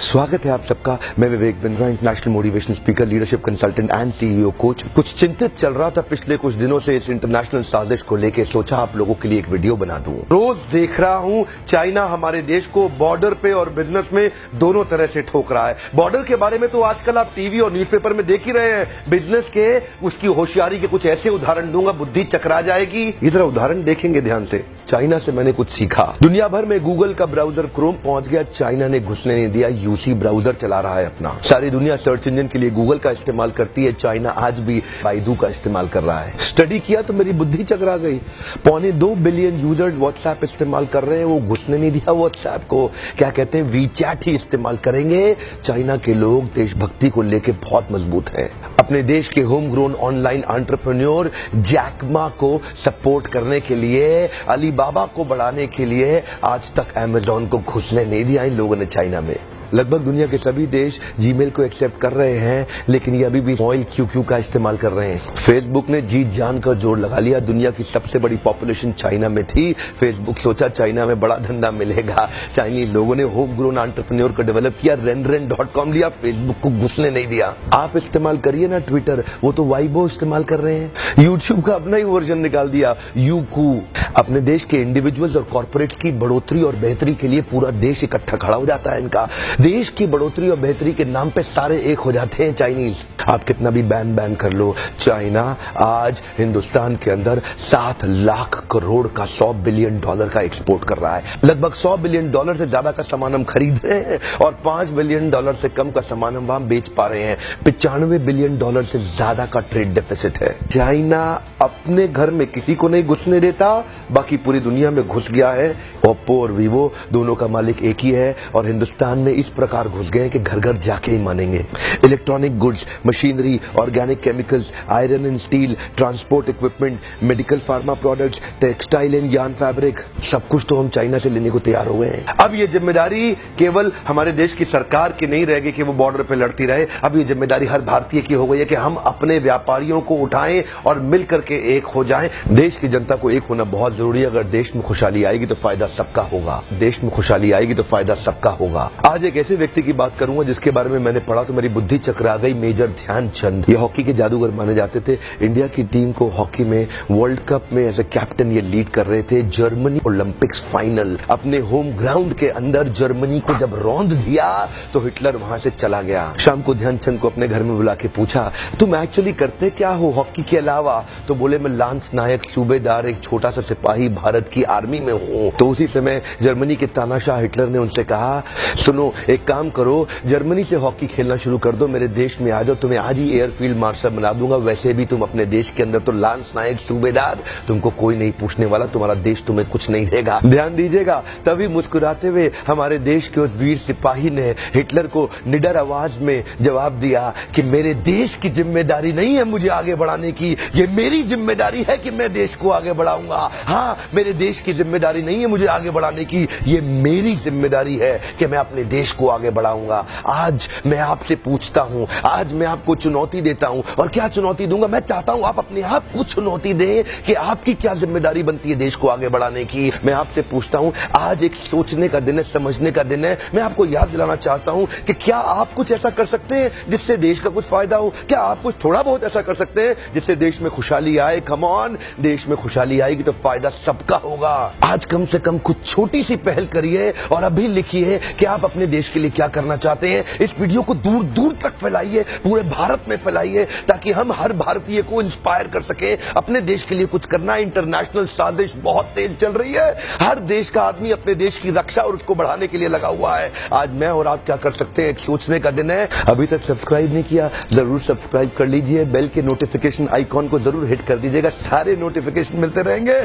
स्वागत है आप सबका। मैं Vivek Bindra, international motivational speaker, leadership consultant and CEO coach. कुछ चिंतित चल रहा था पिछले कुछ दिनों से इस इंटरनेशनल साजिश को लेके, सोचा आप लोगों के लिए एक वीडियो बना दूं। रोज देख रहा हूं चाइना हमारे देश को बॉर्डर पे और बिजनेस में दोनों तरह से ठोक रहा है। बॉर्डर के बारे में तो आजकल आप टीवी और न्यूज़पेपर में देख ही रहे हैं। बिजनेस के उसकी होशियारी के कुछ ऐसे उदाहरण दूंगा, बुद्धि चकरा जाएगी। ये जरा उदाहरण देखेंगे ध्यान से। चाइना से मैंने कुछ सीखा। दुनिया भर में गूगल का ब्राउजर क्रोम पहुंच गया, चाइना ने घुसने नहीं दिया। यूसी ब्राउजर चला रहा है अपना। सारी दुनिया सर्च इंजन के लिए गूगल का इस्तेमाल करती है, चाइना आज भी बाइडू का इस्तेमाल कर रहा है। स्टडी किया तो मेरी बुद्धि चकरा गई। 2.25 बिलियन यूजर्स व्हाट्सएप इस्तेमाल कर रहे हैं, वो घुसने नहीं दिया व्हाट्सएप को। क्या कहते हैं, वीचैट ही इस्तेमाल करेंगे। चाइना के लोग देशभक्ति को लेकर बहुत मजबूत हैं। अपने देश के home grown online entrepreneur Jack Ma को सपोर्ट करने के लिए, अलीबाबा को बढ़ाने के लिए आज तक अमेज़न को घुसने नहीं दिया इन लोगों ने चाइना में। लगभग दुनिया के सभी देश जीमेल को एक्सेप्ट कर रहे हैं, लेकिन ये अभी भी ऑयल क्यूक्यू का इस्तेमाल कर रहे हैं। फेसबुक ने जीत जान कर जोर लगा लिया। दुनिया की सबसे बड़ी पॉपुलेशन चाइना में थी। फेसबुक सोचा चाइना में बड़ा धंधा मिलेगा। चाइनीज लोगों ने होम ग्रोन एंटरप्रेन्योर को डेवलप किया, renren.com लिया, फेसबुक को घुसने नहीं दिया। आप इस्तेमाल करिए ना ट्विटर, वो तो वाइबो इस्तेमाल कर रहे हैं। यूट्यूब का अपना ही वर्जन निकाल दिया, यूकू। अपने देश के इंडिविजुअल्स और कॉर्पोरेट की बढ़ोतरी और बेहतरी के लिए पूरा देश इकट्ठा खड़ा हो जाता है इनका। देश की बढ़ोतरी और बेहतरी के नाम पे सारे एक हो जाते हैं चाइनीज। आप कितना भी बैन कर लो, चाइना आज हिंदुस्तान के अंदर 7 लाख करोड़ का $100 बिलियन का एक्सपोर्ट कर रहा है। लगभग $100 बिलियन से ज्यादा का सामान हम खरीद रहे हैं और $5 बिलियन से कम का सामान हम वहां बेच पा रहे हैं। $95 बिलियन से ज्यादा का ट्रेड डेफिसिट है। चाइना अपने घर में किसी को नहीं घुसने देता, बाकी पूरी दुनिया में घुस गया है। ओप्पो और वीवो दोनों का मालिक एक ही है और हिंदुस्तान में इस प्रकार घुस गए कि घर घर जाके ही मानेंगे। Electronic goods, machinery, organic chemicals, iron and steel, transport equipment, medical pharma products, textile and yarn fabric, सब कुछ तो हम चाइना से लेने को तैयार हो गए हैं। अब ये जिम्मेदारी केवल हमारे देश की सरकार की नहीं रहेगी कि वो बॉर्डर पे लड़ती रहे। अब ये जिम्मेदारी हर भारतीय की हो गई है कि हम अपने व्यापारियों को उठाएं और मिलकर के एक हो जाएं। देश की जनता को एक होना बहुत जरूरी है। अगर देश में खुशहाली आएगी तो फायदा सबका होगा। देश में खुशहाली आएगी तो फायदा सबका होगा। आज एक ऐसे व्यक्ति की बात करूंगा जिसके बारे में मैंने पढ़ा तो मेरी बुद्धि चकरा गई। मेजर ध्यानचंद, ये हॉकी के जादूगर माने जाते थे। इंडिया की टीम को हॉकी में वर्ल्ड कप में एज ए कैप्टन ये लीड कर रहे थे। जर्मनी ओलंपिक्स फाइनल अपने होम ग्राउंड के अंदर जर्मनी को जब रौंद दिया तो हिटलर वहां से चला गया। शाम को ध्यानचंद को अपने घर में बुला के पूछा, तुम एक्चुअली करते क्या हो हॉकी के अलावा? तो बोले, मैं लांस नायक सूबेदार, एक छोटा सा सिपाही भारत की आर्मी में हूँ। तो उसी समय जर्मनी के तानाशाह हिटलर ने उनसे कहा, सुनो एक काम करो, जर्मनी से हॉकी खेलना शुरू कर दो, मेरे देश में आ जाओ, तुम्हें आज ही एयरफील्ड मार्शल बना दूंगा। वैसे भी तुम अपने देश के अंदर तो लांस नायक सूबेदार, तुमको कोई नहीं पूछने वाला, तुम्हारा देश तुम्हें कुछ नहीं देगा। ध्यान दीजिएगा। तभी मुस्कुराते हुए हमारे देश के उस वीर सिपाही ने हिटलर को निडर आवाज में जवाब दिया कि मेरे देश की जिम्मेदारी नहीं है मुझे आगे बढ़ाने की, ये मेरी जिम्मेदारी है कि मैं देश को आगे बढ़ाऊंगा। हाँ, मेरे देश की जिम्मेदारी नहीं है मुझे आगे बढ़ाने की, ये मेरी जिम्मेदारी है कि मैं अपने देश को आगे बढ़ाऊंगा। आज मैं आपसे पूछता हूं, आज मैं आपको चुनौती देता हूं। और क्या चुनौती दूंगा? मैं चाहता हूं आप अपने आप को चुनौती दें कि आपकी क्या जिम्मेदारी बनती है देश को आगे बढ़ाने की। मैं आपसे पूछता हूं, आज एक सोचने का दिन है, समझने का दिन है। मैं आपको याद दिलाना चाहता हूं कि क्या आप कुछ ऐसा कर सकते हैं जिससे देश का कुछ फायदा हो? क्या आप कुछ थोड़ा बहुत ऐसा कर सकते हैं जिससे देश में खुशहाली आए? कम ऑन, देश में खुशहाली आएगी तो फायदा सबका होगा। आज कम से कम कुछ छोटी सी पहल करिए और अभी लिखिए कि आप अपने देश के लिए क्या करना चाहते हैं। इस वीडियो को दूर दूर तक फैलाइए, पूरे भारत में फैलाइए, ताकि हम हर भारतीय को इंस्पायर कर सके अपने देश के लिए कुछ करना। इंटरनेशनल साजिश बहुत तेज चल रही है। हर देश का आदमी अपने देश की रक्षा और उसको बढ़ाने के लिए लगा हुआ है। आज मैं और आप क्या कर सकते हैं, एक सोचने का दिन है। अभी तक सब्सक्राइब नहीं किया, जरूर सब्सक्राइब कर लीजिए। बेल के नोटिफिकेशन आइकॉन को जरूर हिट कर दीजिएगा, सारे नोटिफिकेशन मिलते रहेंगे।